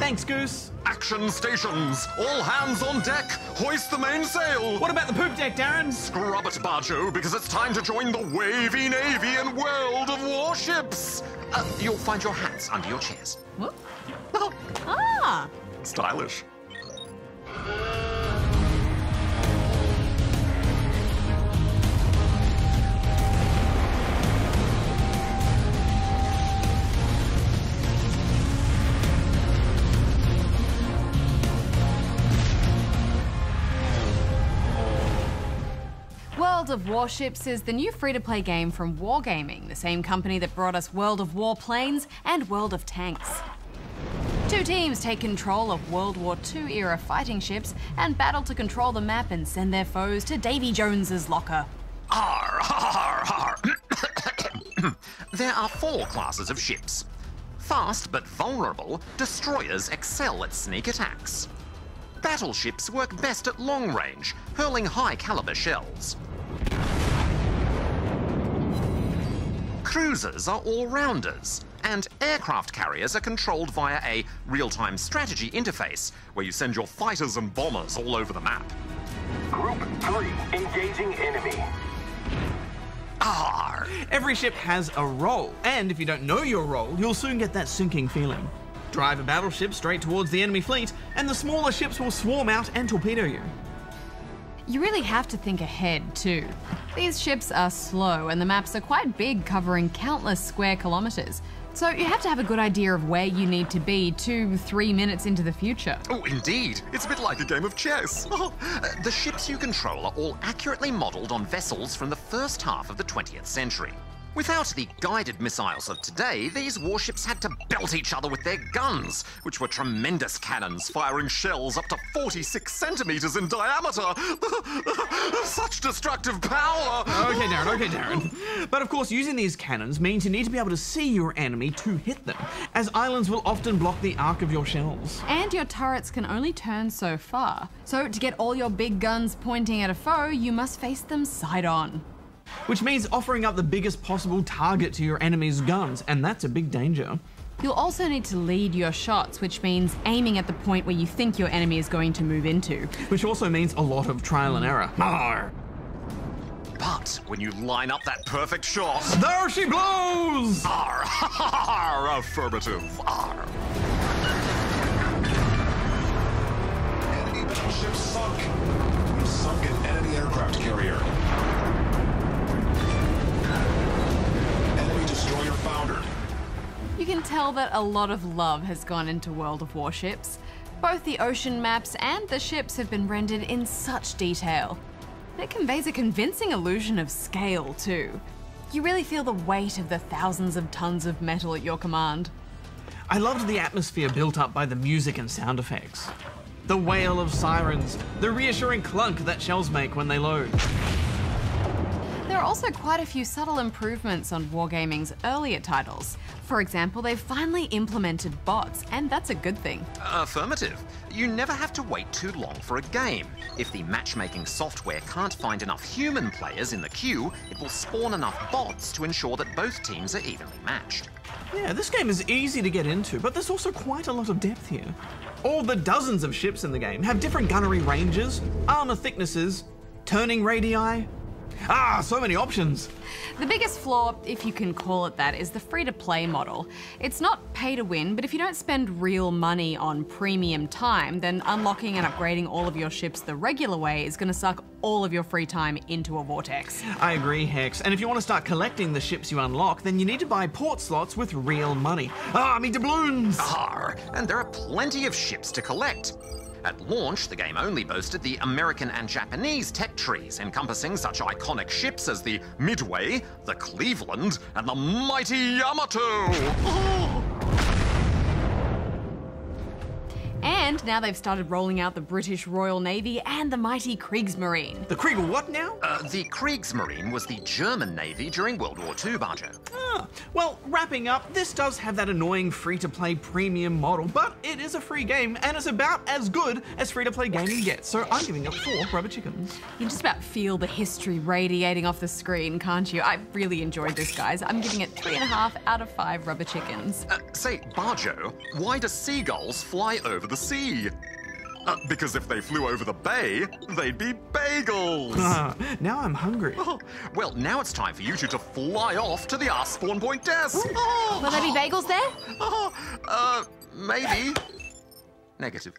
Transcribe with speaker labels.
Speaker 1: Thanks, Goose.
Speaker 2: Action stations! All hands on deck! Hoist the mainsail!
Speaker 1: What about the poop deck, Darren?
Speaker 2: Scrub it, Bajo, because it's time to join the wavy navy in World of Warships! You'll find your hats under your chairs.
Speaker 3: What? Ah!
Speaker 2: Stylish.
Speaker 3: World of Warships is the new free-to-play game from Wargaming, the same company that brought us World of Warplanes and World of Tanks. Two teams take control of World War II era fighting ships and battle to control the map and send their foes to Davy Jones's locker.
Speaker 2: Arr, arr, arr. There are 4 classes of ships. Fast but vulnerable, destroyers excel at sneak attacks. Battleships work best at long range, hurling high-caliber shells. Cruisers are all-rounders, and aircraft carriers are controlled via a real-time strategy interface, where you send your fighters and bombers all over the map.
Speaker 4: Group 3, engaging enemy.
Speaker 2: Arr!
Speaker 1: Every ship has a role, and if you don't know your role, you'll soon get that sinking feeling. Drive a battleship straight towards the enemy fleet, and the smaller ships will swarm out and torpedo you.
Speaker 3: You really have to think ahead, too. These ships are slow, and the maps are quite big, covering countless square kilometers. So you have to have a good idea of where you need to be 2-3 minutes into the future.
Speaker 2: Oh, indeed. It's a bit like a game of chess. The ships you control are all accurately modelled on vessels from the first half of the 20th century. Without the guided missiles of today, these warships had to belt each other with their guns, which were tremendous cannons firing shells up to 46 centimeters in diameter. Such destructive power!
Speaker 1: Okay, Darren. But of course, using these cannons means you need to be able to see your enemy to hit them, as islands will often block the arc of your shells.
Speaker 3: And your turrets can only turn so far. So to get all your big guns pointing at a foe, you must face them side on.
Speaker 1: Which means offering up the biggest possible target to your enemy's guns, and that's a big danger.
Speaker 3: You'll also need to lead your shots, which means aiming at the point where you think your enemy is going to move into.
Speaker 1: Which also means a lot of trial and error. Arr.
Speaker 2: But when you line up that perfect shot...
Speaker 1: There she blows!
Speaker 2: Arr! Arr! Affirmative! Arr!
Speaker 5: Enemy battleship sunk. We've sunk an enemy aircraft carrier. Enemy destroyer foundered.
Speaker 3: You can tell that a lot of love has gone into World of Warships. Both the ocean maps and the ships have been rendered in such detail. It conveys a convincing illusion of scale, too. You really feel the weight of the thousands of tons of metal at your command.
Speaker 1: I loved the atmosphere built up by the music and sound effects. The wail of sirens, the reassuring clunk that shells make when they load.
Speaker 3: There are also quite a few subtle improvements on Wargaming's earlier titles. For example, they've finally implemented bots, and that's a good thing.
Speaker 2: Affirmative. You never have to wait too long for a game. If the matchmaking software can't find enough human players in the queue, it will spawn enough bots to ensure that both teams are evenly matched.
Speaker 1: Yeah, this game is easy to get into, but there's also quite a lot of depth here. All the dozens of ships in the game have different gunnery ranges, armor thicknesses, turning radii. So many options.
Speaker 3: The biggest flaw, if you can call it that, is the free-to-play model. It's not pay to win, but if you don't spend real money on premium time, then unlocking and upgrading all of your ships the regular way is going to suck all of your free time into a vortex.
Speaker 1: I agree, Hex. And if you want to start collecting the ships you unlock, then you need to buy port slots with real money. I mean doubloons!
Speaker 2: And there are plenty of ships to collect. At launch, the game only boasted the American and Japanese tech trees, encompassing such iconic ships as the Midway, the Cleveland, and the mighty Yamato.
Speaker 3: And And now they've started rolling out the British Royal Navy and the mighty Kriegsmarine.
Speaker 1: The Krieg what now?
Speaker 2: The Kriegsmarine was the German Navy during World War II, Bajo.
Speaker 1: Ah, well, wrapping up, this does have that annoying free-to-play premium model, but it is a free game and it's about as good as free-to-play gaming gets, so I'm giving it 4 rubber chickens.
Speaker 3: You can just about feel the history radiating off the screen, can't you? I really enjoyed this, guys. I'm giving it 3.5 out of 5 rubber chickens.
Speaker 2: Say, Bajo, why do seagulls fly over the sea? Because if they flew over the bay, they'd be bagels.
Speaker 1: Now I'm hungry.
Speaker 2: Oh, well, now it's time for you two to fly off to the R spawn point desk. Oh,
Speaker 3: Will there be bagels there?
Speaker 2: maybe. Negative.